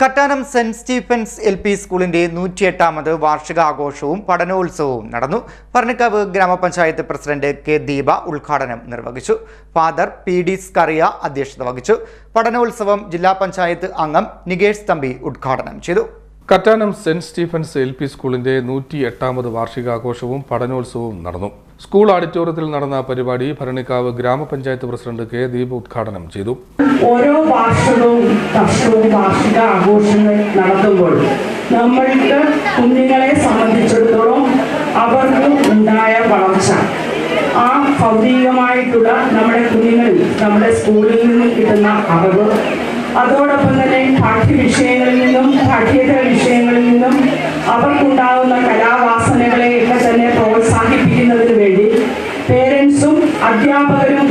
കറ്റാനം സെന്റ് Stephen's LP. സ്കൂളിന്റെ 108ാമത് വാർഷികാഘോഷവും പഠനോത്സവവും നടന്നു. പറണിക്കാവ് ഗ്രാമപഞ്ചായത്ത് പ്രസിഡന്റ് കെ. ദീപ ഉദ്ഘാടനം നിർവഹിച്ചു. Father P D. സ്കറിയ അധ്യക്ഷത വഹിച്ചു. പഠനോത്സവം ജില്ലാ പഞ്ചായത്ത് അംഗം നികേഷ് തമ്പി ഉദ്ഘാടനം ചെയ്തു. കറ്റാനം സെന്റ് സ്റ്റീഫൻസ് എൽ.പി. സ്കൂളിന്റെ 108ാമത് വാർഷികാഘോഷവും പഠനോത്സവവും നടന്നു. സ്കൂൾ ഓഡിറ്റോറിയത്തിൽ നടന്ന പരിപാടി ഭരണിക്കാവ് ഗ്രാമപഞ്ചായത്ത് പ്രസിഡന്റ് കെ. ദീപ ഉദ്ഘാടനം ചെയ്തു. ഓരോ വർഷവും വാർഷിക ആഘോഷങ്ങൾ നടത്തുമ്പോൾ നമ്മൾക്ക് കുഞ്ഞുങ്ങളെ സംബന്ധിച്ചിടത്തോളം അവർക്ക് ഉണ്ടായ വളർച്ച, ആ ഭൗതികമായിട്ടുള്ള നമ്മുടെ കുഞ്ഞുങ്ങളിൽ നമ്മുടെ സ്കൂളിൽ നിന്നും കിട്ടുന്ന അറിവ്, അതോടൊപ്പം തന്നെ പാഠ്യവിഷയങ്ങളിൽ നിന്നും പാഠ്യേതര വിഷയങ്ങളിൽ നിന്നും അവർക്കുണ്ടാകുന്ന കലാവാസനകളെയൊക്കെ തന്നെ പ്രോത്സാഹിപ്പിക്കുന്നതിന് വേണ്ടി പേരൻസും അധ്യാപകരും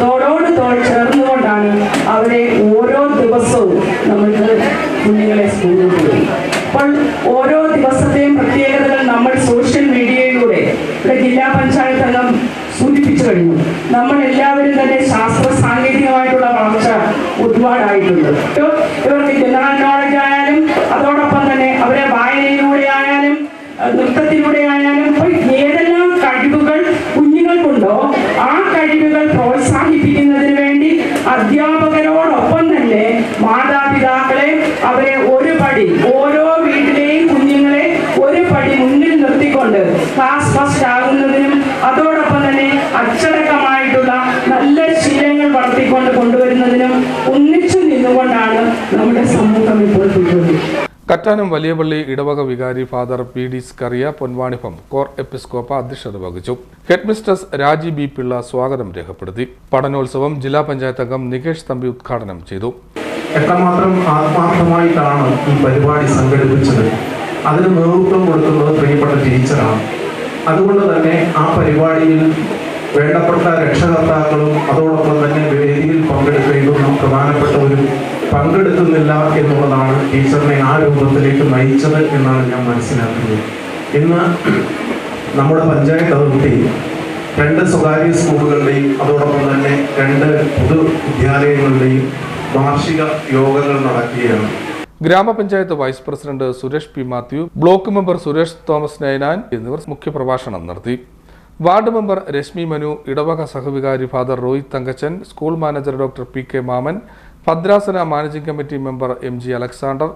തോളോട് തോൾ ചേർന്നുകൊണ്ടാണ് അവരെ ഓരോ ദിവസവും നമ്മൾക്ക് കുഞ്ഞുങ്ങളെ സ്കൂളിൽ പോയി. അപ്പോൾ ഓരോ ദിവസത്തെയും പ്രത്യേകതകൾ നമ്മൾ സോഷ്യൽ മീഡിയയിലൂടെ ഇവിടെ ജില്ലാ പഞ്ചായത്ത് അംഗം സൂചിപ്പിച്ചു കഴിഞ്ഞു. നമ്മൾ എല്ലാവരും തന്നെ ശാസ്ത്ര സാങ്കേതികമായിട്ടുള്ള വളർച്ച ഒരുപാടായിട്ടുണ്ട്. ഇവർക്ക് ജനറൽ നോളജ് ആയാലും അതോടൊപ്പം തന്നെ അവരെ വായനയിലൂടെ ആയാലും നൃത്തത്തിലൂടെ ആയാലും ഏതെല്ലാം കഴിവുകൾ കുഞ്ഞുങ്ങൾക്കുണ്ടോ ആ കഴിവുകൾ പ്രോത്സാഹിപ്പിക്കുന്നതിന് വേണ്ടി അധ്യാപകരോടൊപ്പം തന്നെ മാതാപിതാക്കളെ അവരെ ഒരു പടി, ഓരോ വീട്ടിലെയും കുഞ്ഞുങ്ങളെ ഒരു പടി മുന്നിൽ നിർത്തിക്കൊണ്ട് ക്ലാസ് ഫസ്റ്റ് ആകുന്നതിനും അതോടൊപ്പം തന്നെ അച്ചടക്കമായിട്ടുള്ള നല്ല ശീലങ്ങൾ വളർത്തിക്കൊണ്ട് കൊണ്ടുവരുന്നതിനും ഒന്നിച്ചു നിന്നുകൊണ്ടാണ് നമ്മുടെ സമൂഹം ഇപ്പോൾ പോയിക്കൊണ്ടിരിക്കുന്നത്. കറ്റാനം വലിയപള്ളി ഇടവക വികാരി ഫാദർ പി.ഡി. സ്കറിയ പൊൻവാണിഭം കോർ എപ്പിസ്കോപ്പ അധ്യക്ഷത വഹിച്ചു. ഹെഡ്മിസ്ട്രസ് രാജി ബി. പിള്ള സ്വാഗതം രേഖപ്പെടുത്തി. പഠനോത്സവം ജില്ലാ പഞ്ചായത്ത് അംഗം നികേഷ് തമ്പി ഉദ്ഘാടനം ചെയ്തു. എത്രമാത്രം ആത്മാർത്ഥമായിട്ടാണ് ഈ പരിപാടി സംഘടിപ്പിച്ചത്, അതിന് നേതൃത്വം കൊടുക്കുന്നത് പ്രിയപ്പെട്ട ടീച്ചറാണ്. അതുകൊണ്ട് തന്നെ ആ പരിപാടിയിൽ വേണ്ടപ്പെട്ട രക്ഷകർത്താക്കളും അതോടൊപ്പം തന്നെ വേദിയിൽ പങ്കെടുക്കേണ്ടുന്ന പ്രധാനപ്പെട്ടവരും പങ്കെടുക്കുന്നില്ല എന്നുള്ളതാണ് ടീച്ചറിനെ ആ രൂപത്തിലേക്ക് നയിച്ചത് എന്നാണ് ഞാൻ മനസ്സിലാക്കുന്നത്. ഇന്ന് നമ്മുടെ പഞ്ചായത്ത് അതിർത്തി 2 സ്വകാര്യ സ്കൂളുകളുടെയും അതോടൊപ്പം തന്നെ 2 പൊതു വിദ്യാലയങ്ങളുടെയും വാർഷിക യോഗങ്ങൾ നടക്കുകയാണ്. ഗ്രാമപഞ്ചായത്ത് vice president Suresh P. Mathew, block member Suresh Thomas Ninan എന്നിവർ മുഖ്യപ്രഭാഷണം നടത്തി. വാർഡ് മെമ്പർ രശ്മി മനു, ഇടവക സഹവികാരി father Rohit Thankachan, school manager doctor P. K. Mammen, ഭദ്രാസന managing committee member M. G. Alexander,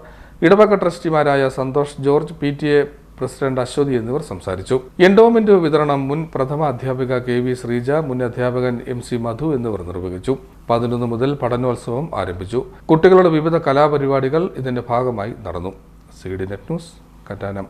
ഇടവക ട്രസ്റ്റിമാരായ Santhosh George, PTA president Aswathy എന്നിവർ സംസാരിച്ചു. എൻഡോമെന്റ് വിതരണം മുൻ പ്രഥമ അധ്യാപിക കെ. വി. ശ്രീജ, മുൻ അധ്യാപകൻ എം. സി. മധു എന്നിവർ നിർവഹിച്ചു. 11 മുതൽ പഠനോത്സവം ആരംഭിച്ചു. കുട്ടികളുടെ വിവിധ കലാപരിപാടികൾ ഇതിന്റെ ഭാഗമായി നടന്നു. CDNet news, Kattanam.